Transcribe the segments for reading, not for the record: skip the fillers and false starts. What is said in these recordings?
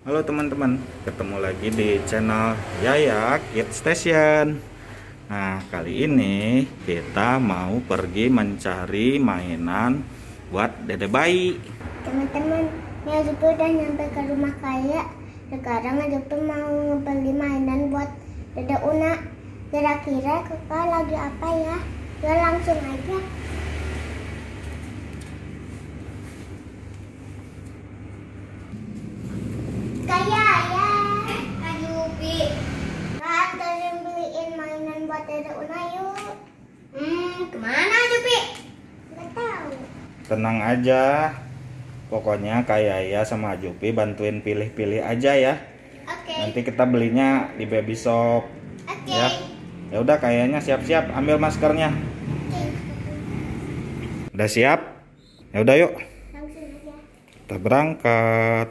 Halo teman-teman, ketemu lagi di channel Yaya Kids Station. Nah, kali ini kita mau pergi mencari mainan buat dede bayi. Teman-teman, ya Jupi udah nyampe ke rumah Kaya. Sekarang Jupi mau beli mainan buat dede Una. Kira-kira kakak lagi apa ya? Ya langsung aja. Kaya ya, Kak Jupi. Kak, anterin beliin mainan buat dede Una yuk. Kemana Jupi? Nggak tahu. Tenang aja, pokoknya Kak Yaya sama Jupi bantuin pilih-pilih aja ya. Oke. Nanti kita belinya di baby shop. Oke. Ya, ya udah kayaknya siap-siap, ambil maskernya. Udah siap? Ya udah yuk, Langsung aja. kita berangkat.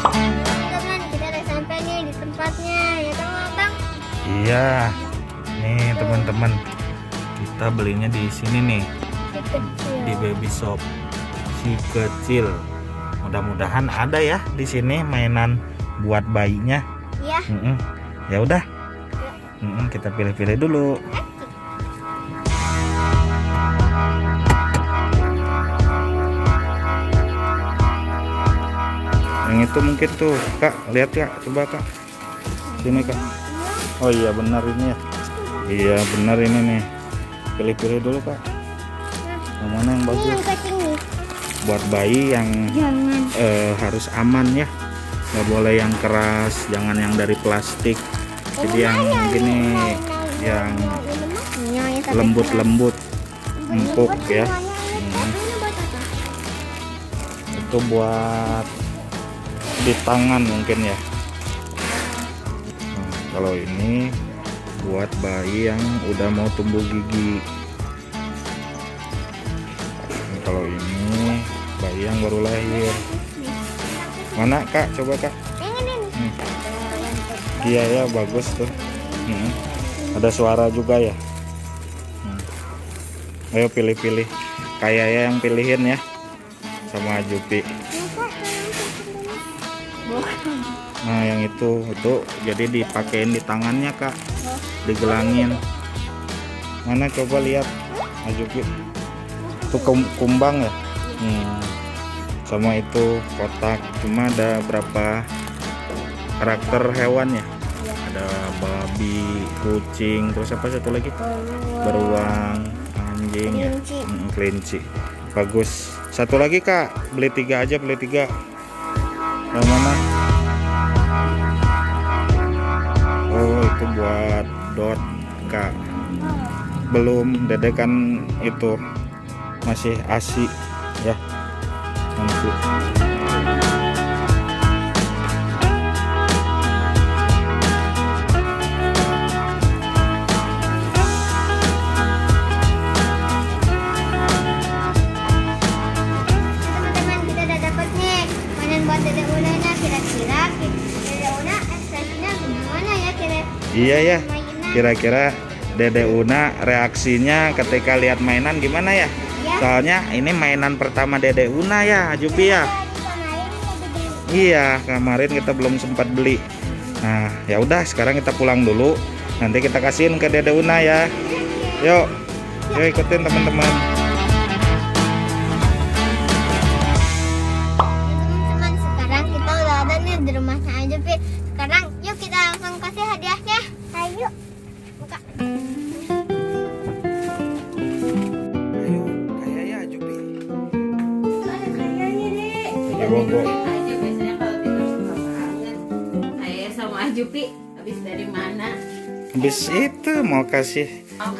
Teman-teman, kita udah sampai nih di tempatnya, ya kan Bang? Iya, nih teman-teman, kita belinya di sini nih, Si kecil. di baby shop si kecil. Mudah-mudahan ada ya di sini mainan buat bayinya. Iya. Ya udah, kita pilih-pilih dulu. Yang itu mungkin tuh, Kak, lihat ya, coba Kak, sini Kak. Oh iya benar ini ya. Iya benar ini nih. Pilih-pilih dulu Kak. Yang mana yang Ini bagus? yang kecil nih. Buat bayi yang Jangan. harus aman ya. Nggak boleh yang keras, jangan yang dari plastik. Jadi yang gini, yang lembut-lembut, empuk ya. Itu buat di tangan mungkin ya. Nah, kalau ini buat bayi yang udah mau tumbuh gigi. Nah, kalau ini bayi yang baru lahir. Mana Kak? Coba Kak. Iya ya, bagus tuh. Ada suara juga ya. Ayo pilih-pilih. Kayak ya yang pilihin ya, sama Jupi. Nah yang itu jadi dipakein di tangannya Kak, digelangin. Mana coba lihat, Jupi. Itu kumbang ya. Sama itu kotak, cuma ada berapa karakter hewan ya? Ada babi, kucing, terus apa satu lagi? Beruang, anjing ya, kelinci. Bagus. Satu lagi Kak, beli 3 aja, beli 3. Yang mana? Oh itu buat dot Kak. Belum, Dede kan itu masih ASI ya. Nanti. Teman-teman, kita udah dapet nih mainan buat dede Unanya. Kira-kira dede Una ekspresinya gimana ya Iya ya, kira-kira Dede Una reaksinya ketika lihat mainan gimana ya? Soalnya ini mainan pertama Dede Una ya, Jupi ya. Iya, kemarin kita belum sempat beli. Nah, ya udah sekarang kita pulang dulu. Nanti kita kasihin ke Dede Una ya. Yuk, yuk ikutin teman-teman. Teman-teman, sekarang kita udah ada nih di rumahnya aja, Pi. Sekarang yuk kita langsung kasih hadiahnya. Ayo. Buka. Ayo, kayak ya Jupi. Itu ada kayanya, Dek. Ya, Bobo. Aja biasanya kalau tidur suka banget. Saya sama Jupi habis dari mana? Habis itu mau kasih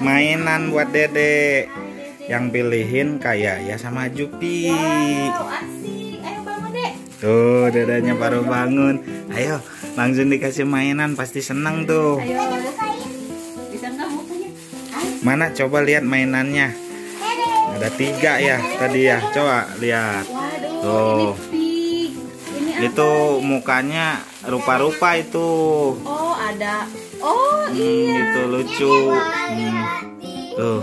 mainan buat Dede. Yang pilihin kayak ya sama Jupi. Wow, asik. Ayo bangun, Dek. Tuh, Dedenya baru bangun. Ayo, langsung dikasih mainan, pasti senang tuh. Ayo. Bisa nggak mukanya? Ayo. Mana coba lihat mainannya. Ada 3 ya tadi ya. Coba lihat. Waduh, Tuh. ini pink. Ini Itu mukanya rupa-rupa itu. Oh, ada. Oh, iya. Itu lucu. Tuh.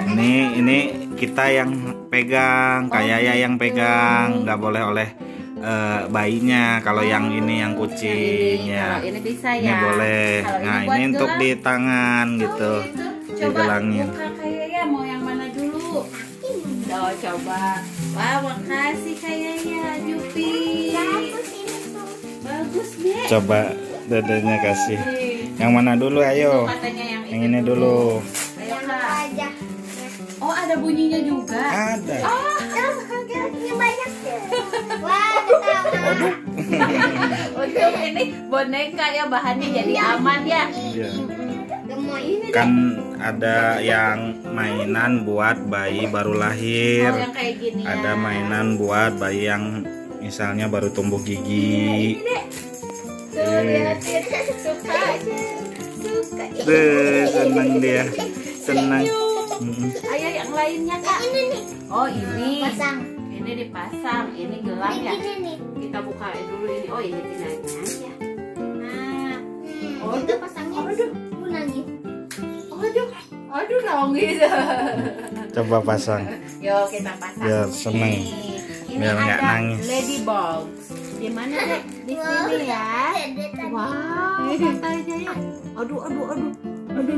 Ini kita yang pegang, kayak ya yang pegang, nggak boleh oleh bayinya. Kalau yang ini yang kucing ya. Kalau ini bisa Ini ya. boleh. Kalau Nah, buat ini untuk gelang. di tangan gitu. Gitu. Coba Digelangin. buka kayak ya, mau yang mana dulu? Oh, coba. Wah, makasih kayaknya Jupi. Bagus deh. Coba dedenya kasih. Nih. Yang mana dulu? Ayo. Katanya Yang ini dulu. Ayo, Kak. Oh, ada bunyinya juga. Ada. Oh, Ini banyak. Wah, ketawa. untuk ini boneka ya, bahannya jadi aman ya. Iya. Gemoy. Kan ada yang mainan buat bayi baru lahir. Oh, yang kayak gini ya. Ada mainan buat bayi yang misalnya baru tumbuh gigi. Tuh, lihatin. Suka. Suka. Senang dia. Senang. Ayo yang lainnya, Kak. Ini nih. Oh, ini. Pasang. Ini dipasang. Ini gelang ya. Ini nih. Kita buka dulu ini. Oh, ini tinggalnya aja. Nah. Oh, itu pasangnya. Aduh. Aku nangis. Aduh, nangis. Coba pasang. Yuk, kita pasang. Biar seneng. Ini Biar nggak ada nangis. ladybugs. Di mana, Dek? Di sini ya. Wow, katanya ya. Aduh,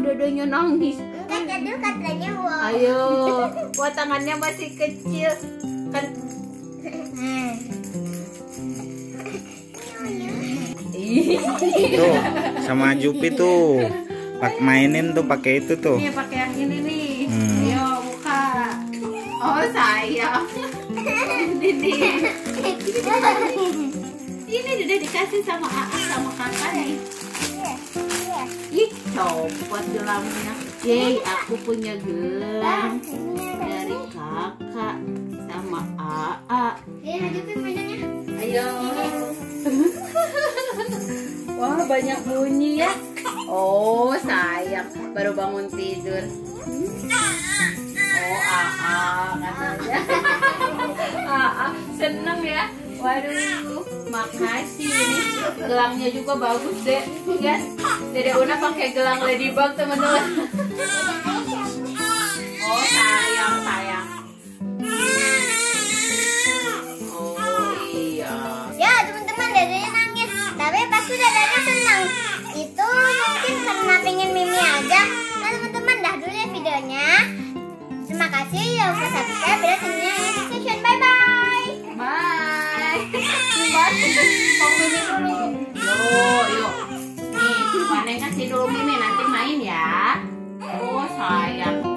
dadanya nangis. Aduh, katanya wow. Ayo, wah tangannya masih kecil. Kan Tuh, sama Jupi tuh. Mainin tuh pakai itu tuh. Nih pakai yang ini nih. Hmm. Ayo buka. Oh sayang. Ini udah dikasih sama AA sama kakak nih. Ih, copot gelangnya. Yeay, aku punya gelang dari kakak sama AA. Ayo. Wah, banyak bunyi ya. Oh, sayang, baru bangun tidur. Oh, AA katanya. AA seneng ya. Waduh, makasih ini gelangnya juga bagus deh. Ya, Dede Una pakai gelang ladybug teman-teman. Oh, sayang. Oh iya. Ya, teman-teman, dadanya nangis. Tapi pasti dadanya senang. Itu mungkin karena pengen Mimi aja. Nah, teman-teman, dah dulu ya videonya. Terima kasih yang udah subscribe. Bila semuanya session. Bye-bye. Bye. Mau Mimi dulu. Yuk. Nih, Wane kasih dulu Mimi, nanti main ya. Oh, sayang.